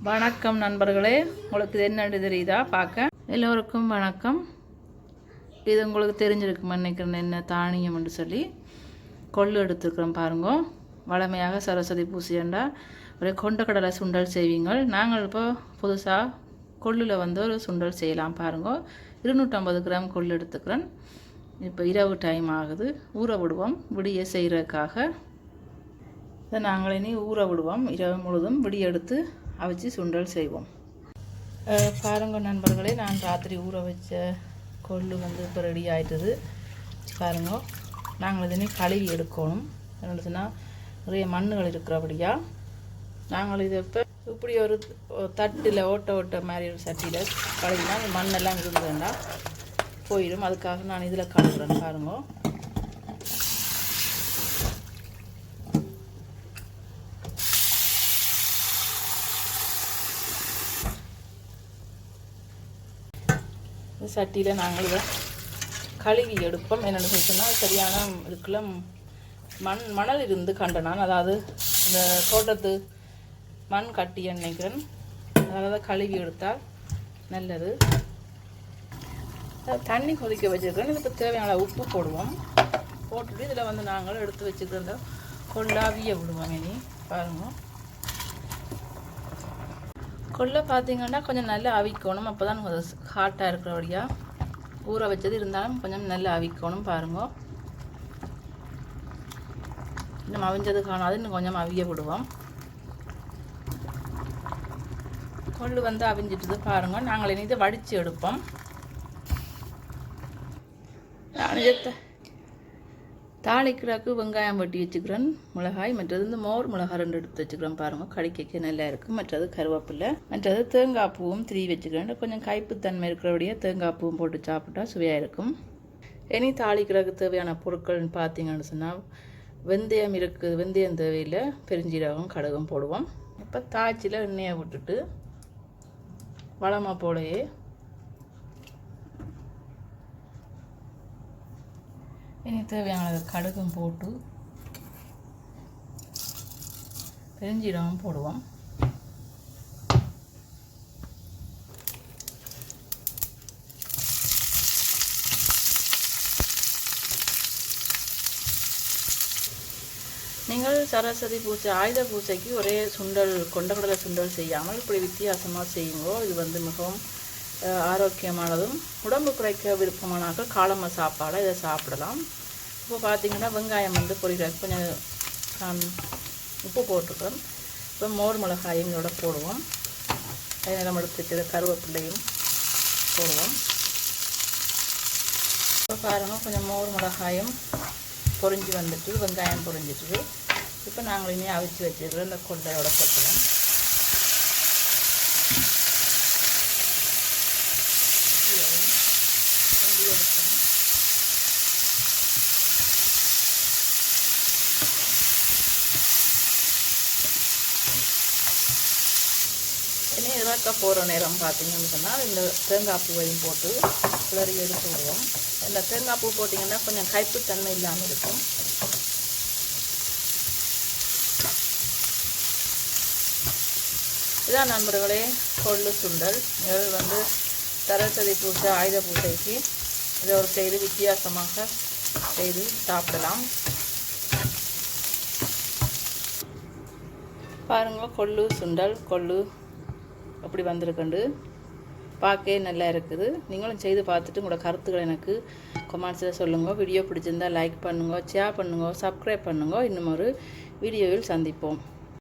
வணக்கம் நண்பர்களே, உங்களுக்கு இது என்னன்னு தெரியுதா பார்க்க? எல்லோருக்கும் வணக்கம். இது உங்களுக்கு தெரிஞ்சிருக்குமா நினைக்கிறேன், என்ன தானியம்னு சொல்லி கொள்ளு எடுத்துருக்குறோம் பாருங்க. வளமையாக சரஸ்வதி பூசையண்டா ஒரு கொண்டக்கடலை சுண்டல் செய்வீங்க. நாங்கள் இப்போ புதுசாக கொள்ளில் வந்து ஒரு சுண்டல் செய்யலாம் பாருங்க. 250 கிராம் கொள்ளு எடுத்துக்கிறேன். இப்போ இரவு டைம் ஆகுது, ஊற விடுவோம் விடிய செய்கிறதுக்காக. இதை நாங்கள் இனி ஊற விடுவோம் இரவு முழுதும். விடிய எடுத்து அவிச்சு சுண்டல் செய்வோம் பாருங்க நண்பர்களே. நான் ராத்திரி ஊற வச்ச கொள்ளு வந்து இப்போ ரெடி ஆகிட்டுது பாருங்க. நாங்கள் இதனே கழுவி எடுக்கணும். என்னென்னு சொன்னால் நிறைய மண்ணுகள் இருக்கிறபடியா நாங்கள் இதை இப்போ இப்படி ஒரு தட்டில் ஓட்ட மாதிரி ஒரு சட்டியில் கழுவினா அந்த மண்ணெல்லாம் இருந்ததுன்னா போயிடும். அதுக்காக நான் இதில் கழுவுறேன் பாருங்க. சட்டியில் நாங்கள் இதை கழுவி எடுப்போம். என்னென்னு சொன்னால் சரியான இதுக்குள்ள மணல் இருந்து கண்டனான், அதாவது இந்த தோட்டத்து மண் கட்டி நினைக்கிறேன். அதாவது கழுவி எடுத்தால் நல்லது. தண்ணி கொதிக்க வச்சுருக்கேன். இதுக்கு தேவையான உப்பு போடுவோம். போட்டுட்டு இதில் வந்து நாங்கள் எடுத்து வச்சுக்கிறத கொள்ளாவிய விடுவோம். இனி பாருங்கள், கொள்ளை பார்த்திங்கன்னா கொஞ்சம் நல்லா அவிக்கணும். அப்போ தான் ஹாட்டாக இருக்கிறபடியா ஊற வச்சது இருந்தாலும் கொஞ்சம் நல்லா அவிக்கணும் பாருங்க. இன்னும் அவிஞ்சது காணாது, இன்னும் கொஞ்சம் அவிய விடுவோம். கொள்ளு வந்து அவிஞ்சிட்டுது பாருங்க. நாங்கள் இனி இதை வடித்து எடுப்போம். தாளிக்கிறாக்கு வெங்காயம் வெட்டி வச்சுக்கிறேன், மிளகாய், மற்றது இந்த மோர் மிளகாய் 2 எடுத்து வச்சுக்கிறேன் பாருங்கள். கடிக்கைக்கு நல்லா இருக்குது. மற்றது கருவேப்பில்லை, மற்றது தேங்காய் பூவும் 3 வச்சுக்கிறேன். கொஞ்சம் கைப்புத்தன்மை இருக்கிறபடியே தேங்காய் பூவும் போட்டு சாப்பிட்டா சுவையாக இருக்கும். இனி தாளிக்கிறதுக்கு தேவையான பொருட்கள்னு பார்த்தீங்கன்னு சொன்னால் வெந்தயம் இருக்குது. வெந்தயம் தேவையில் பெருஞ்சீரகம் கடுகும் போடுவோம். இப்போ தாய்ச்சியில் எண்ணெயை விட்டுட்டு வளமாக போலையே இனி தேவையானது கடுகும் போட்டு பெருஞ்சீரகம் போடுவோம். நீங்கள் சரஸ்வதி பூஜை ஆயுத பூஜைக்கு ஒரே சுண்டல் கொண்டக்கடலை சுண்டல் செய்யாமல் இப்படி வித்தியாசமாக செய்யுங்கோ. இது வந்து மிகவும் ஆரோக்கியமானதும் உடம்பு குறைக்க விருப்பமானாக்க காலம சாப்பாடை இதை சாப்பிடலாம். இப்போ பார்த்திங்கன்னா வெங்காயம் வந்து பொரிக்கிறதுக்கு கொஞ்சம் நான் உப்பு போட்டுக்கிறோம். இப்போ மோர் மிளகாயும் இதோட போடுவோம். அதெல்லாம் எடுத்துட்டு கருவேப்பிள்ளையும் போடுவோம். இப்போ பாருங்கள், கொஞ்சம் மோர் மிளகாயும் பொரிஞ்சு வந்துட்டு வெங்காயம் பொரிஞ்சிட்டு இப்போ நாங்கள் இனி அவிச்சு வச்சுருக்கிறோம். இந்த கொண்டையோட போட்டுக்கலாம். இனி இறக்க போகிற நேரம் பார்த்தீங்கன்னு சொன்னால் இந்த தேங்காய் பூவையும் போட்டு கிளறி எடுத்து விடுவோம். இந்த தேங்காய் பூ போட்டிங்கன்னா கொஞ்சம் கைப்புத்தன்மை இல்லாமல் இருக்கும். இதான் நண்பர்களே கொள்ளு சுண்டல். இது வந்து சரஸ்வதி பூஜை ஆயுத பூஜைக்கு இதை ஒரு செய்து வித்தியாசமாக செய்து சாப்பிடலாம். பாருங்க, கொள்ளு சுண்டல் கொள்ளு அப்படி வந்திருக்குண்டு பார்க்கவே நல்லா இருக்குது. நீங்களும் செய்து பார்த்துட்டு உங்களோட கருத்துக்களை எனக்கு கமெண்ட்ஸில் சொல்லுங்கள். வீடியோ பிடிச்சிருந்தால் லைக் பண்ணுங்க, ஷேர் பண்ணுங்க, சப்ஸ்கிரைப் பண்ணுங்க. இன்னும் ஒரு வீடியோவில் சந்திப்போம்.